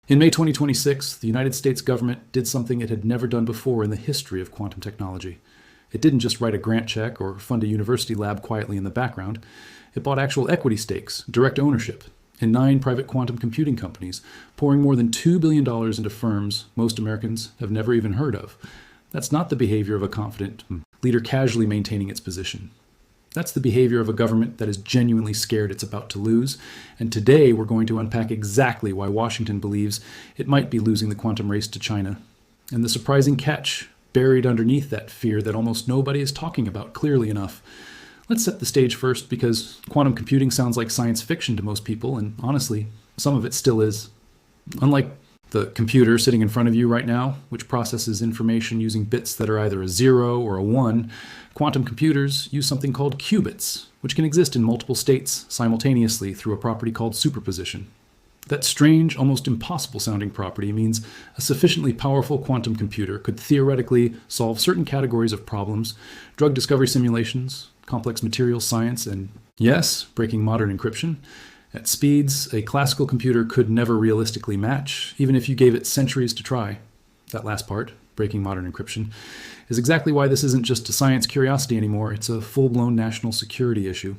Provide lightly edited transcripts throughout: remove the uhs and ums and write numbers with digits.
In May 2026, the United States government did something it had never done before in the history of quantum technology. It didn't just write a grant check or fund a university lab quietly in the background. It bought actual equity stakes, direct ownership, in 9 private quantum computing companies, pouring more than $2 billion into firms most Americans have never even heard of. That's not the behavior of a confident leader casually maintaining its position. That's the behavior of a government that is genuinely scared it's about to lose. And today we're going to unpack exactly why Washington believes it might be losing the quantum race to China, and the surprising catch buried underneath that fear that almost nobody is talking about clearly enough. Let's set the stage first, because quantum computing sounds like science fiction to most people, and honestly, some of it still is. Unlike the computer sitting in front of you right now, which processes information using bits that are either a 0 or a 1, quantum computers use something called qubits, which can exist in multiple states simultaneously through a property called superposition. That strange, almost impossible sounding property means a sufficiently powerful quantum computer could theoretically solve certain categories of problems, drug discovery simulations, complex materials science, and yes, breaking modern encryption, at speeds a classical computer could never realistically match, even if you gave it centuries to try. That last part, breaking modern encryption, is exactly why this isn't just a science curiosity anymore, it's a full-blown national security issue.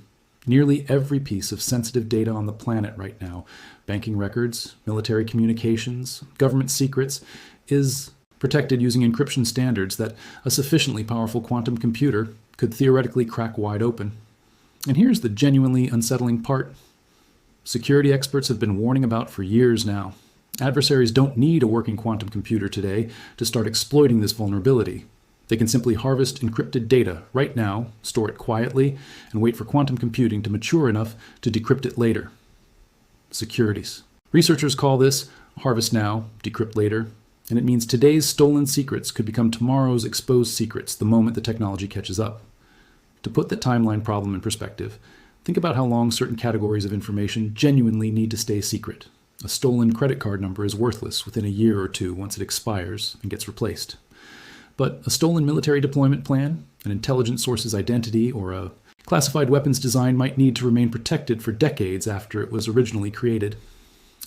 Nearly every piece of sensitive data on the planet right now, banking records, military communications, government secrets, is protected using encryption standards that a sufficiently powerful quantum computer could theoretically crack wide open. And here's the genuinely unsettling part. Security experts have been warning about for years now. Adversaries don't need a working quantum computer today to start exploiting this vulnerability. They can simply harvest encrypted data right now, store it quietly, and wait for quantum computing to mature enough to decrypt it later. Securities. Researchers call this harvest now, decrypt later, and it means today's stolen secrets could become tomorrow's exposed secrets the moment the technology catches up. To put the timeline problem in perspective, think about how long certain categories of information genuinely need to stay secret. A stolen credit card number is worthless within a year or two once it expires and gets replaced. But a stolen military deployment plan, an intelligence source's identity, or a classified weapons design might need to remain protected for decades after it was originally created.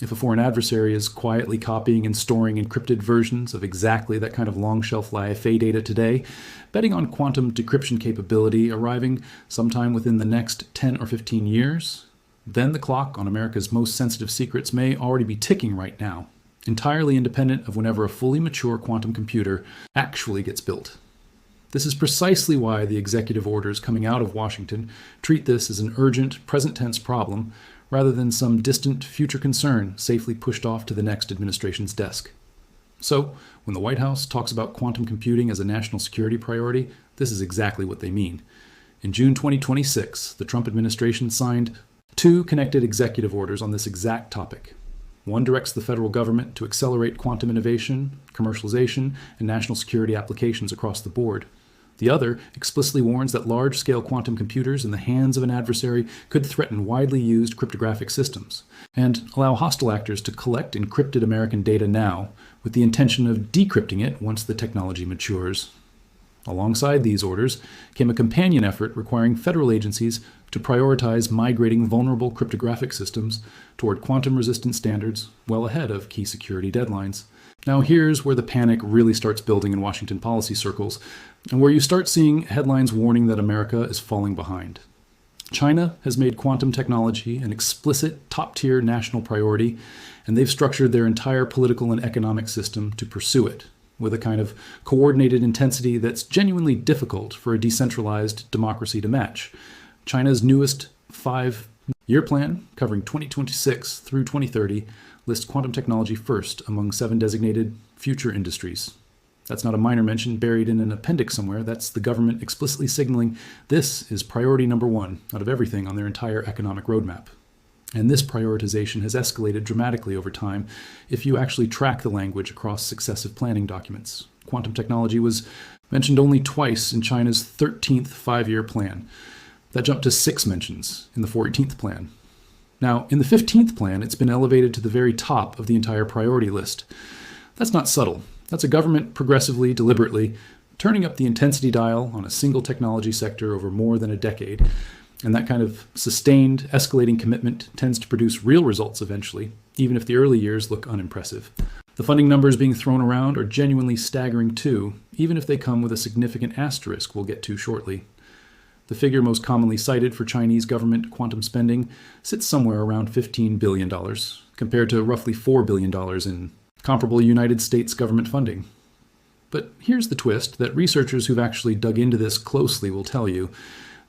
If a foreign adversary is quietly copying and storing encrypted versions of exactly that kind of long shelf life data today, betting on quantum decryption capability arriving sometime within the next 10 or 15 years, then the clock on America's most sensitive secrets may already be ticking right now, entirely independent of whenever a fully mature quantum computer actually gets built. This is precisely why the executive orders coming out of Washington treat this as an urgent, present-tense problem rather than some distant future concern safely pushed off to the next administration's desk. So, when the White House talks about quantum computing as a national security priority, this is exactly what they mean. In June 2026, the Trump administration signed 2 connected executive orders on this exact topic. One directs the federal government to accelerate quantum innovation, commercialization, and national security applications across the board. The other explicitly warns that large-scale quantum computers in the hands of an adversary could threaten widely used cryptographic systems, and allow hostile actors to collect encrypted American data now, with the intention of decrypting it once the technology matures. Alongside these orders came a companion effort requiring federal agencies to prioritize migrating vulnerable cryptographic systems toward quantum-resistant standards well ahead of key security deadlines. Now here's where the panic really starts building in Washington policy circles, and where you start seeing headlines warning that America is falling behind. China has made quantum technology an explicit top-tier national priority, and they've structured their entire political and economic system to pursue it, with a kind of coordinated intensity that's genuinely difficult for a decentralized democracy to match. China's newest 5-year plan, covering 2026 through 2030, lists quantum technology first among 7 designated future industries. That's not a minor mention buried in an appendix somewhere. That's the government explicitly signaling this is priority number 1 out of everything on their entire economic roadmap. And this prioritization has escalated dramatically over time if you actually track the language across successive planning documents. Quantum technology was mentioned only twice in China's 13th 5-year plan. That jumped to 6 mentions in the 14th plan. Now, in the 15th plan, it's been elevated to the very top of the entire priority list. That's not subtle. That's a government progressively, deliberately, turning up the intensity dial on a single technology sector over more than a decade. And that kind of sustained, escalating commitment tends to produce real results eventually, even if the early years look unimpressive. The funding numbers being thrown around are genuinely staggering too, even if they come with a significant asterisk we'll get to shortly. The figure most commonly cited for Chinese government quantum spending sits somewhere around $15 billion, compared to roughly $4 billion in comparable United States government funding. But here's the twist that researchers who've actually dug into this closely will tell you: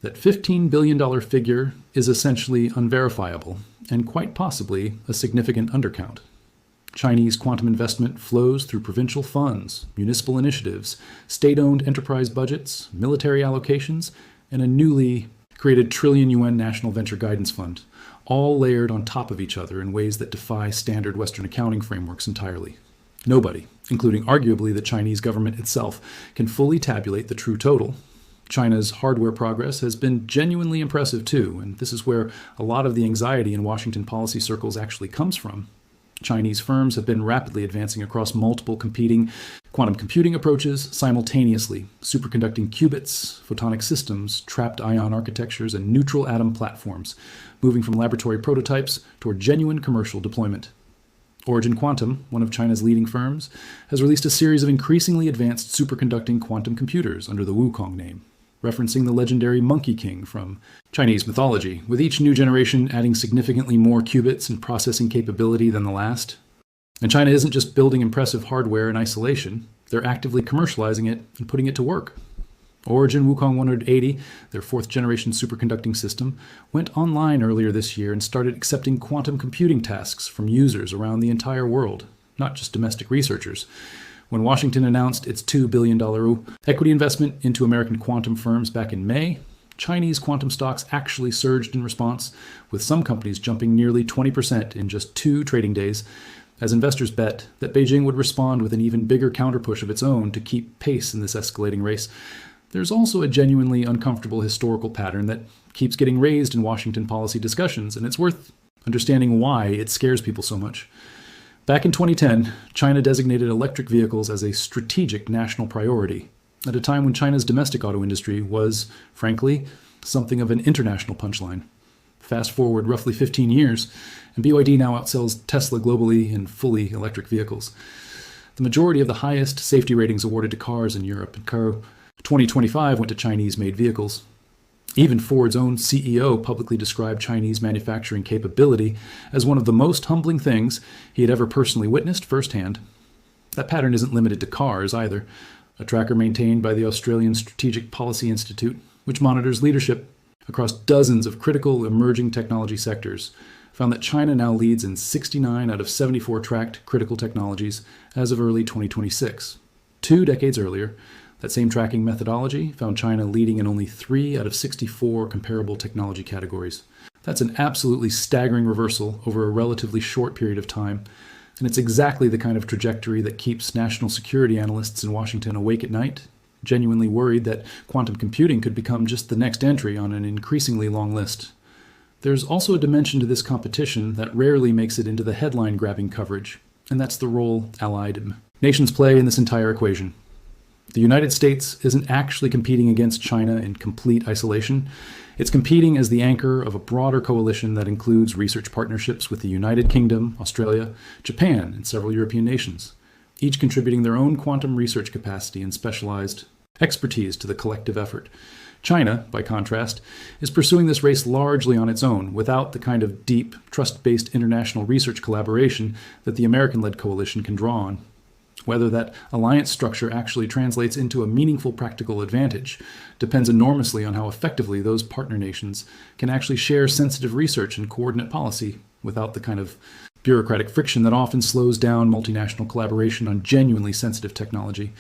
that $15 billion figure is essentially unverifiable, and quite possibly a significant undercount. Chinese quantum investment flows through provincial funds, municipal initiatives, state-owned enterprise budgets, military allocations, and a newly created trillion yuan National Venture Guidance Fund, all layered on top of each other in ways that defy standard Western accounting frameworks entirely. Nobody, including arguably the Chinese government itself, can fully tabulate the true total. China's hardware progress has been genuinely impressive too, and this is where a lot of the anxiety in Washington policy circles actually comes from. Chinese firms have been rapidly advancing across multiple competing quantum computing approaches simultaneously: superconducting qubits, photonic systems, trapped ion architectures, and neutral atom platforms, moving from laboratory prototypes toward genuine commercial deployment. Origin Quantum, one of China's leading firms, has released a series of increasingly advanced superconducting quantum computers under the Wukong name, referencing the legendary Monkey King from Chinese mythology, with each new generation adding significantly more qubits and processing capability than the last. And China isn't just building impressive hardware in isolation, they're actively commercializing it and putting it to work. Origin Wukong 180, their fourth-generation superconducting system, went online earlier this year and started accepting quantum computing tasks from users around the entire world, not just domestic researchers. When Washington announced its $2 billion equity investment into American quantum firms back in May, Chinese quantum stocks actually surged in response, with some companies jumping nearly 20% in just 2 trading days, as investors bet that Beijing would respond with an even bigger counterpush of its own to keep pace in this escalating race. There's also a genuinely uncomfortable historical pattern that keeps getting raised in Washington policy discussions, and it's worth understanding why it scares people so much. Back in 2010, China designated electric vehicles as a strategic national priority, at a time when China's domestic auto industry was, frankly, something of an international punchline. Fast forward roughly 15 years, and BYD now outsells Tesla globally in fully electric vehicles. The majority of the highest safety ratings awarded to cars in Europe and Car 2025 went to Chinese-made vehicles. Even Ford's own CEO publicly described Chinese manufacturing capability as one of the most humbling things he had ever personally witnessed firsthand. That pattern isn't limited to cars either. A tracker maintained by the Australian Strategic Policy Institute, which monitors leadership across dozens of critical emerging technology sectors, found that China now leads in 69 out of 74 tracked critical technologies as of early 2026. 2 decades earlier, that same tracking methodology found China leading in only 3 out of 64 comparable technology categories. That's an absolutely staggering reversal over a relatively short period of time, and it's exactly the kind of trajectory that keeps national security analysts in Washington awake at night, genuinely worried that quantum computing could become just the next entry on an increasingly long list. There's also a dimension to this competition that rarely makes it into the headline-grabbing coverage, and that's the role allied nations play in this entire equation. The United States isn't actually competing against China in complete isolation. It's competing as the anchor of a broader coalition that includes research partnerships with the United Kingdom, Australia, Japan, and several European nations, each contributing their own quantum research capacity and specialized expertise to the collective effort. China, by contrast, is pursuing this race largely on its own, without the kind of deep, trust-based international research collaboration that the American-led coalition can draw on. Whether that alliance structure actually translates into a meaningful practical advantage depends enormously on how effectively those partner nations can actually share sensitive research and coordinate policy without the kind of bureaucratic friction that often slows down multinational collaboration on genuinely sensitive technology.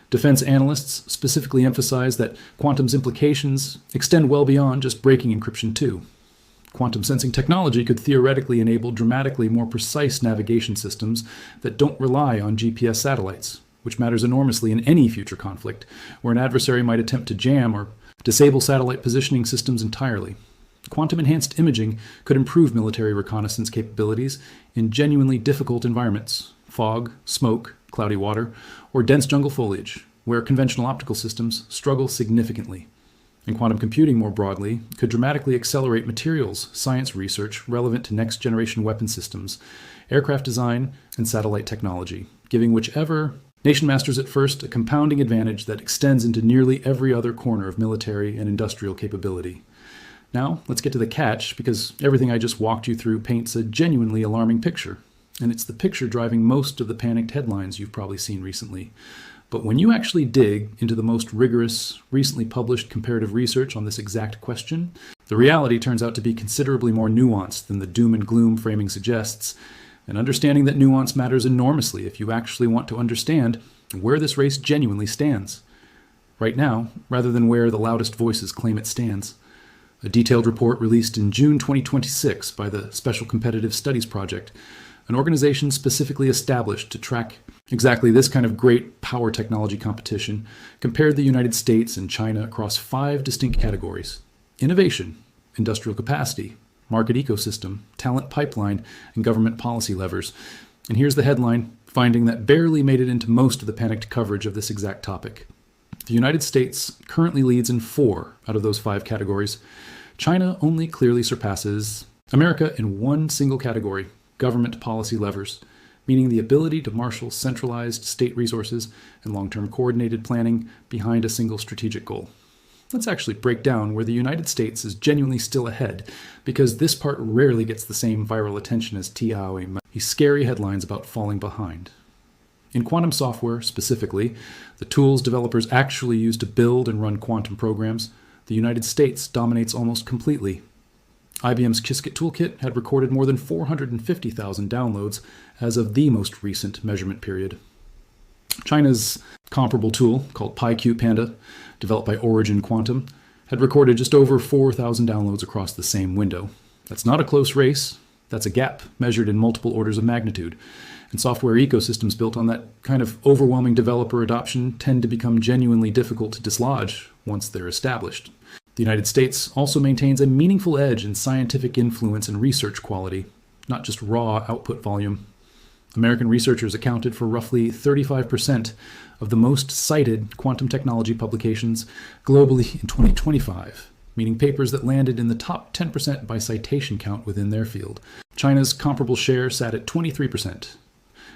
Defense analysts specifically emphasize that quantum's implications extend well beyond just breaking encryption too. Quantum sensing technology could theoretically enable dramatically more precise navigation systems that don't rely on GPS satellites, which matters enormously in any future conflict, where an adversary might attempt to jam or disable satellite positioning systems entirely. Quantum-enhanced imaging could improve military reconnaissance capabilities in genuinely difficult environments: fog, smoke, cloudy water, or dense jungle foliage, where conventional optical systems struggle significantly. And quantum computing, more broadly, could dramatically accelerate materials science research relevant to next-generation weapon systems, aircraft design, and satellite technology, giving whichever nation masters it first a compounding advantage that extends into nearly every other corner of military and industrial capability. Now, let's get to the catch, because everything I just walked you through paints a genuinely alarming picture. And it's the picture driving most of the panicked headlines you've probably seen recently. But when you actually dig into the most rigorous, recently published comparative research on this exact question, the reality turns out to be considerably more nuanced than the doom and gloom framing suggests. And understanding that nuance matters enormously if you actually want to understand where this race genuinely stands. Right now, rather than where the loudest voices claim it stands. A detailed report released in June 2026 by the Special Competitive Studies Project, an organization specifically established to track exactly this kind of great power technology competition, compared the United States and China across 5 distinct categories: innovation, industrial capacity, market ecosystem, talent pipeline, and government policy levers. And here's the headline, finding that barely made it into most of the panicked coverage of this exact topic. The United States currently leads in 4 out of those 5 categories. China only clearly surpasses America in one single category: government policy levers, meaning the ability to marshal centralized state resources and long-term coordinated planning behind a single strategic goal. Let's actually break down where the United States is genuinely still ahead, because this part rarely gets the same viral attention as these scary headlines about falling behind. In quantum software specifically, the tools developers actually use to build and run quantum programs, the United States dominates almost completely. IBM's Qiskit toolkit had recorded more than 450,000 downloads as of the most recent measurement period. China's comparable tool, called PyQpanda, developed by Origin Quantum, had recorded just over 4,000 downloads across the same window. That's not a close race, that's a gap measured in multiple orders of magnitude. And software ecosystems built on that kind of overwhelming developer adoption tend to become genuinely difficult to dislodge once they're established. The United States also maintains a meaningful edge in scientific influence and research quality, not just raw output volume. American researchers accounted for roughly 35% of the most cited quantum technology publications globally in 2025, meaning papers that landed in the top 10% by citation count within their field. China's comparable share sat at 23%.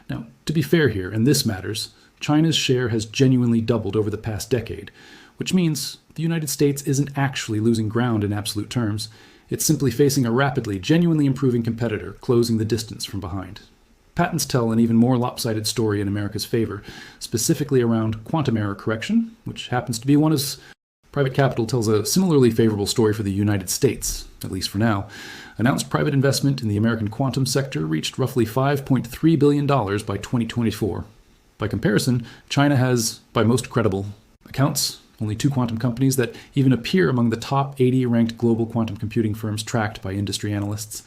Now, to be fair here, and this matters, China's share has genuinely doubled over the past decade, which means the United States isn't actually losing ground in absolute terms. It's simply facing a rapidly, genuinely improving competitor, closing the distance from behind. Patents tell an even more lopsided story in America's favor, specifically around quantum error correction, which happens to be one as private capital tells a similarly favorable story for the United States, at least for now. Announced private investment in the American quantum sector reached roughly $5.3 billion by 2024. By comparison, China has, by most credible accounts, only 2 quantum companies that even appear among the top 80 ranked global quantum computing firms tracked by industry analysts.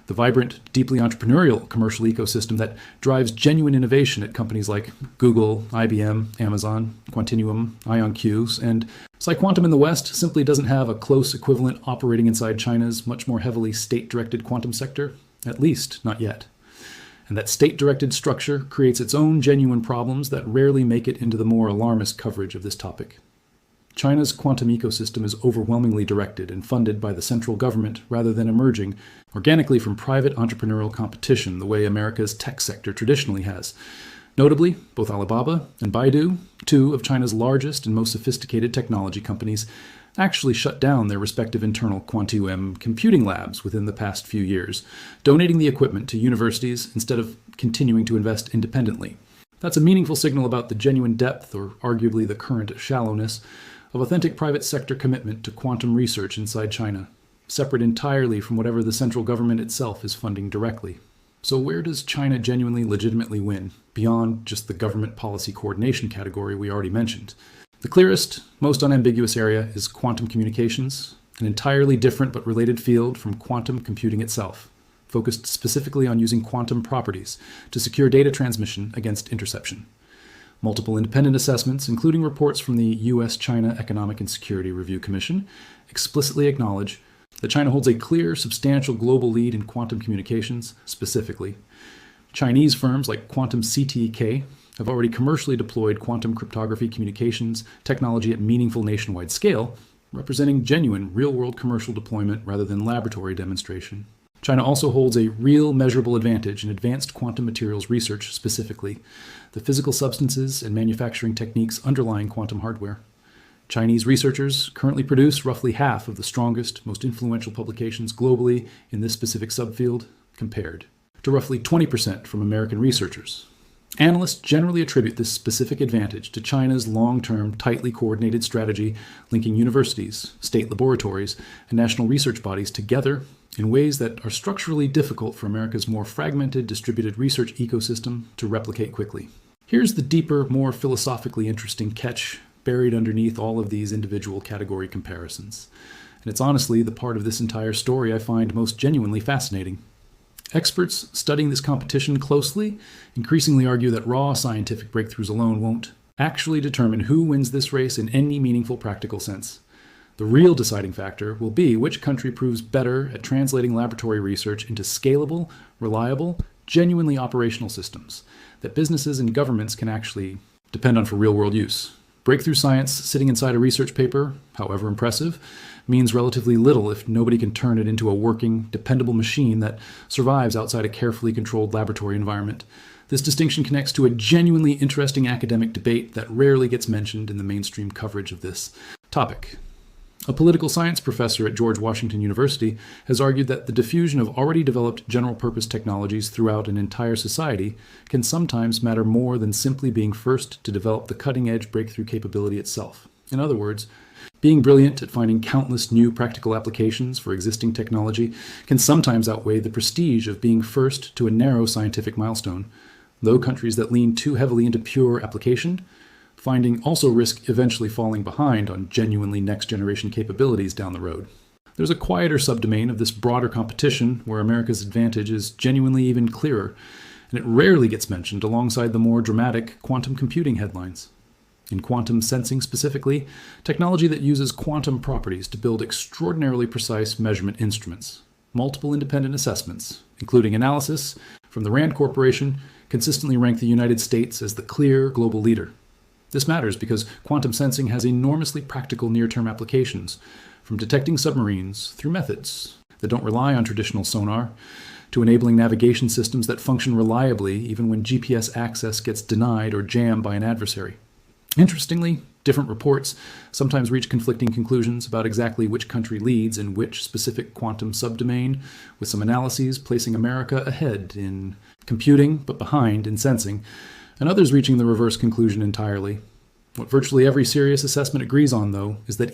The vibrant, deeply entrepreneurial commercial ecosystem that drives genuine innovation at companies like Google, IBM, Amazon, Quantinuum, IonQ, and PsiQuantum in the West simply doesn't have a close equivalent operating inside China's much more heavily state-directed quantum sector, at least not yet. And that state-directed structure creates its own genuine problems that rarely make it into the more alarmist coverage of this topic. China's quantum ecosystem is overwhelmingly directed and funded by the central government rather than emerging organically from private entrepreneurial competition the way America's tech sector traditionally has. Notably, both Alibaba and Baidu, 2 of China's largest and most sophisticated technology companies, actually shut down their respective internal Quantinuum computing labs within the past few years, donating the equipment to universities instead of continuing to invest independently. That's a meaningful signal about the genuine depth, or arguably the current shallowness, of authentic private sector commitment to quantum research inside China, separate entirely from whatever the central government itself is funding directly. So where does China genuinely legitimately win, beyond just the government policy coordination category we already mentioned? The clearest, most unambiguous area is quantum communications, an entirely different but related field from quantum computing itself, focused specifically on using quantum properties to secure data transmission against interception. Multiple independent assessments, including reports from the U.S.-China Economic and Security Review Commission, explicitly acknowledge that China holds a clear, substantial global lead in quantum communications specifically. Chinese firms like Quantum CTK have already commercially deployed quantum cryptography communications technology at meaningful nationwide scale, representing genuine real-world commercial deployment rather than laboratory demonstration. China also holds a real measurable advantage in advanced quantum materials research, specifically the physical substances and manufacturing techniques underlying quantum hardware. Chinese researchers currently produce roughly half of the strongest, most influential publications globally in this specific subfield, compared to roughly 20% from American researchers. Analysts generally attribute this specific advantage to China's long-term, tightly coordinated strategy linking universities, state laboratories, and national research bodies together in ways that are structurally difficult for America's more fragmented, distributed research ecosystem to replicate quickly. Here's the deeper, more philosophically interesting catch buried underneath all of these individual category comparisons. And it's honestly the part of this entire story I find most genuinely fascinating. Experts studying this competition closely increasingly argue that raw scientific breakthroughs alone won't actually determine who wins this race in any meaningful practical sense. The real deciding factor will be which country proves better at translating laboratory research into scalable, reliable, genuinely operational systems that businesses and governments can actually depend on for real-world use. Breakthrough science sitting inside a research paper, however impressive, means relatively little if nobody can turn it into a working, dependable machine that survives outside a carefully controlled laboratory environment. This distinction connects to a genuinely interesting academic debate that rarely gets mentioned in the mainstream coverage of this topic. A political science professor at George Washington University has argued that the diffusion of already developed general-purpose technologies throughout an entire society can sometimes matter more than simply being first to develop the cutting-edge breakthrough capability itself. In other words, being brilliant at finding countless new practical applications for existing technology can sometimes outweigh the prestige of being first to a narrow scientific milestone, though countries that lean too heavily into pure application finding also risk eventually falling behind on genuinely next-generation capabilities down the road. There's a quieter subdomain of this broader competition where America's advantage is genuinely even clearer, and it rarely gets mentioned alongside the more dramatic quantum computing headlines. In quantum sensing specifically, technology that uses quantum properties to build extraordinarily precise measurement instruments. Multiple independent assessments, including analysis from the RAND Corporation, consistently rank the United States as the clear global leader. This matters because quantum sensing has enormously practical near-term applications, from detecting submarines through methods that don't rely on traditional sonar, to enabling navigation systems that function reliably even when GPS access gets denied or jammed by an adversary. Interestingly, different reports sometimes reach conflicting conclusions about exactly which country leads in which specific quantum subdomain, with some analyses placing America ahead in computing but behind in sensing, and others reaching the reverse conclusion entirely. What virtually every serious assessment agrees on, though, is that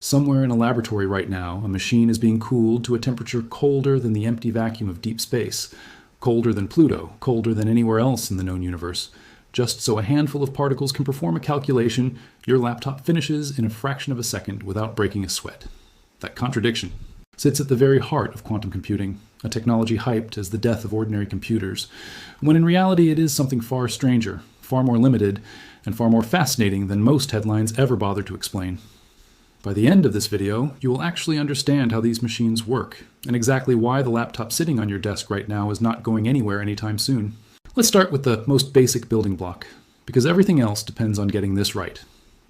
somewhere in a laboratory right now, a machine is being cooled to a temperature colder than the empty vacuum of deep space, colder than Pluto, colder than anywhere else in the known universe. Just so a handful of particles can perform a calculation, your laptop finishes in a fraction of a second without breaking a sweat. That contradiction sits at the very heart of quantum computing, a technology hyped as the death of ordinary computers, when in reality it is something far stranger, far more limited, and far more fascinating than most headlines ever bother to explain. By the end of this video, you will actually understand how these machines work, and exactly why the laptop sitting on your desk right now is not going anywhere anytime soon. Let's start with the most basic building block, because everything else depends on getting this right.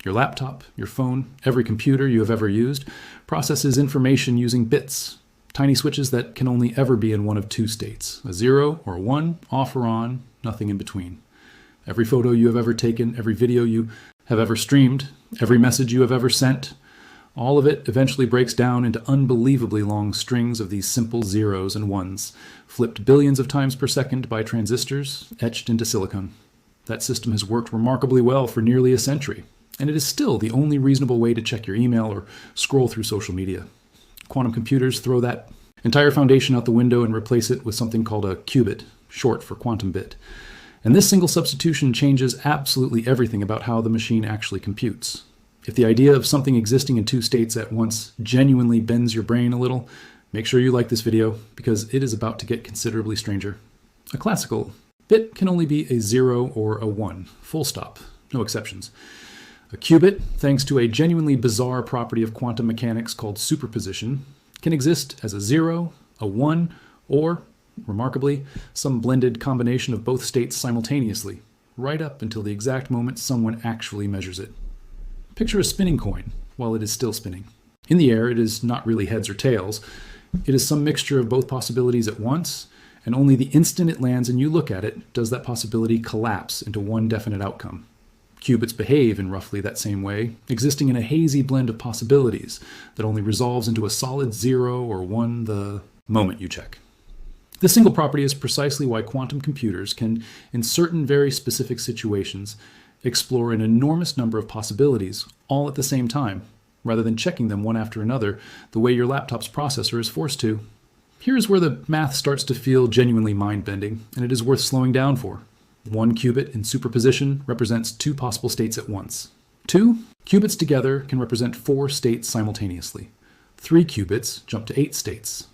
Your laptop, your phone, every computer you have ever used processes information using bits, tiny switches that can only ever be in one of two states, a 0 or a 1, off or on, nothing in between. Every photo you have ever taken, every video you have ever streamed, every message you have ever sent, all of it eventually breaks down into unbelievably long strings of these simple zeros and ones, flipped billions of times per second by transistors etched into silicon. That system has worked remarkably well for nearly a century, and it is still the only reasonable way to check your email or scroll through social media. Quantum computers throw that entire foundation out the window and replace it with something called a qubit, short for quantum bit. And this single substitution changes absolutely everything about how the machine actually computes. If the idea of something existing in two states at once genuinely bends your brain a little, make sure you like this video, because it is about to get considerably stranger. A classical bit can only be a 0 or a 1, full stop, no exceptions. A qubit, thanks to a genuinely bizarre property of quantum mechanics called superposition, can exist as a 0, a 1, or, remarkably, some blended combination of both states simultaneously, right up until the exact moment someone actually measures it. Picture a spinning coin. while it is still spinning. In the air, it is not really heads or tails. It is some mixture of both possibilities at once, and only the instant it lands and you look at it does that possibility collapse into one definite outcome. Qubits behave in roughly that same way, existing in a hazy blend of possibilities that only resolves into a solid 0 or 1 the moment you check. This single property is precisely why quantum computers can, in certain very specific situations, explore an enormous number of possibilities all at the same time, rather than checking them one after another the way your laptop's processor is forced to. Here's where the math starts to feel genuinely mind-bending, and it is worth slowing down for. 1 qubit in superposition represents 2 possible states at once. 2 qubits together can represent 4 states simultaneously. 3 qubits jump to 8 states.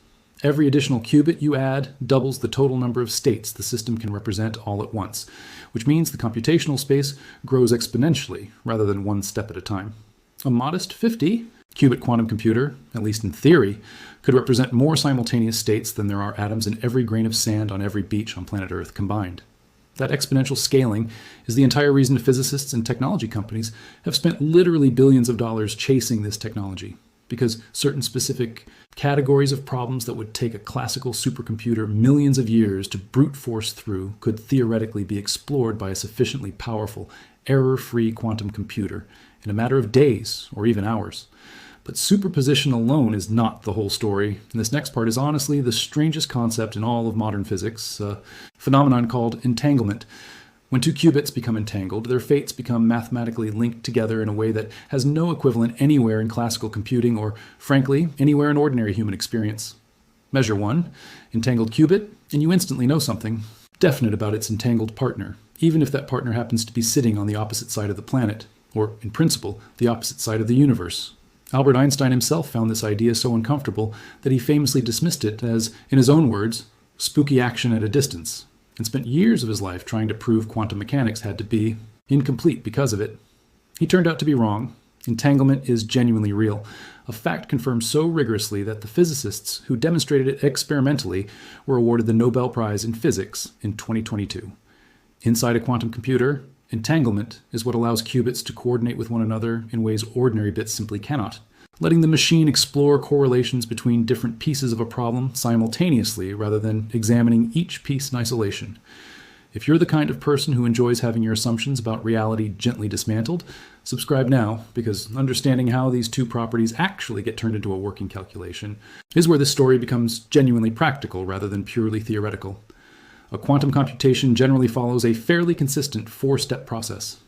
Every additional qubit you add doubles the total number of states the system can represent all at once, which means the computational space grows exponentially rather than one step at a time. A modest 50-qubit quantum computer, at least in theory, could represent more simultaneous states than there are atoms in every grain of sand on every beach on planet Earth combined. That exponential scaling is the entire reason physicists and technology companies have spent literally billions of dollars chasing this technology, because certain specific categories of problems that would take a classical supercomputer millions of years to brute force through could theoretically be explored by a sufficiently powerful, error-free quantum computer in a matter of days or even hours. But superposition alone is not the whole story, and this next part is honestly the strangest concept in all of modern physics, a phenomenon called entanglement. When 2 qubits become entangled, their fates become mathematically linked together in a way that has no equivalent anywhere in classical computing or, frankly, anywhere in ordinary human experience. Measure 1, entangled qubit, and you instantly know something definite about its entangled partner, even if that partner happens to be sitting on the opposite side of the planet, or, in principle, the opposite side of the universe. Albert Einstein himself found this idea so uncomfortable that he famously dismissed it as, in his own words, spooky action at a distance, and spent years of his life trying to prove quantum mechanics had to be incomplete because of it. He turned out to be wrong. Entanglement is genuinely real, a fact confirmed so rigorously that the physicists who demonstrated it experimentally were awarded the Nobel Prize in Physics in 2022. Inside a quantum computer, entanglement is what allows qubits to coordinate with one another in ways ordinary bits simply cannot, letting the machine explore correlations between different pieces of a problem simultaneously rather than examining each piece in isolation. If you're the kind of person who enjoys having your assumptions about reality gently dismantled, subscribe now, because understanding how these 2 properties actually get turned into a working calculation is where this story becomes genuinely practical rather than purely theoretical. A quantum computation generally follows a fairly consistent 4-step process.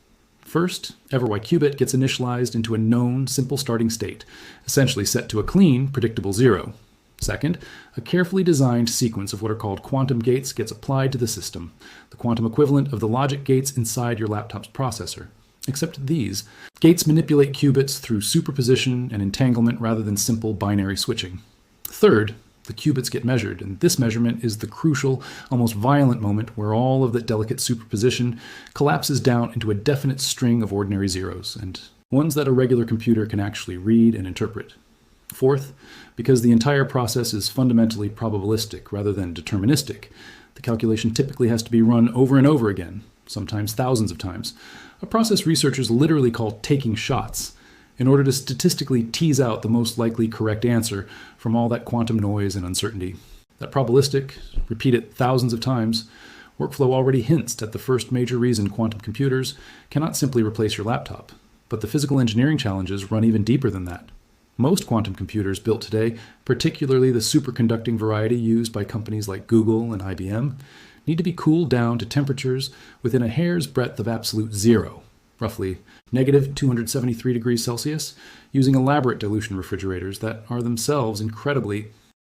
First, every qubit gets initialized into a known, simple starting state, essentially set to a clean, predictable 0. Second, a carefully designed sequence of what are called quantum gates gets applied to the system, the quantum equivalent of the logic gates inside your laptop's processor. Except these gates manipulate qubits through superposition and entanglement rather than simple binary switching. Third, the qubits get measured, and this measurement is the crucial, almost violent moment where all of that delicate superposition collapses down into a definite string of ordinary zeros, and ones that a regular computer can actually read and interpret. Fourth, because the entire process is fundamentally probabilistic rather than deterministic, the calculation typically has to be run over and over again, sometimes thousands of times, a process researchers literally call taking shots, in order to statistically tease out the most likely correct answer from all that quantum noise and uncertainty. That probabilistic, repeat it thousands of times, workflow already hints at the first major reason quantum computers cannot simply replace your laptop. But the physical engineering challenges run even deeper than that. Most quantum computers built today, particularly the superconducting variety used by companies like Google and IBM, need to be cooled down to temperatures within a hair's breadth of absolute 0. Roughly negative 273 degrees Celsius, using elaborate dilution refrigerators that are themselves incredibly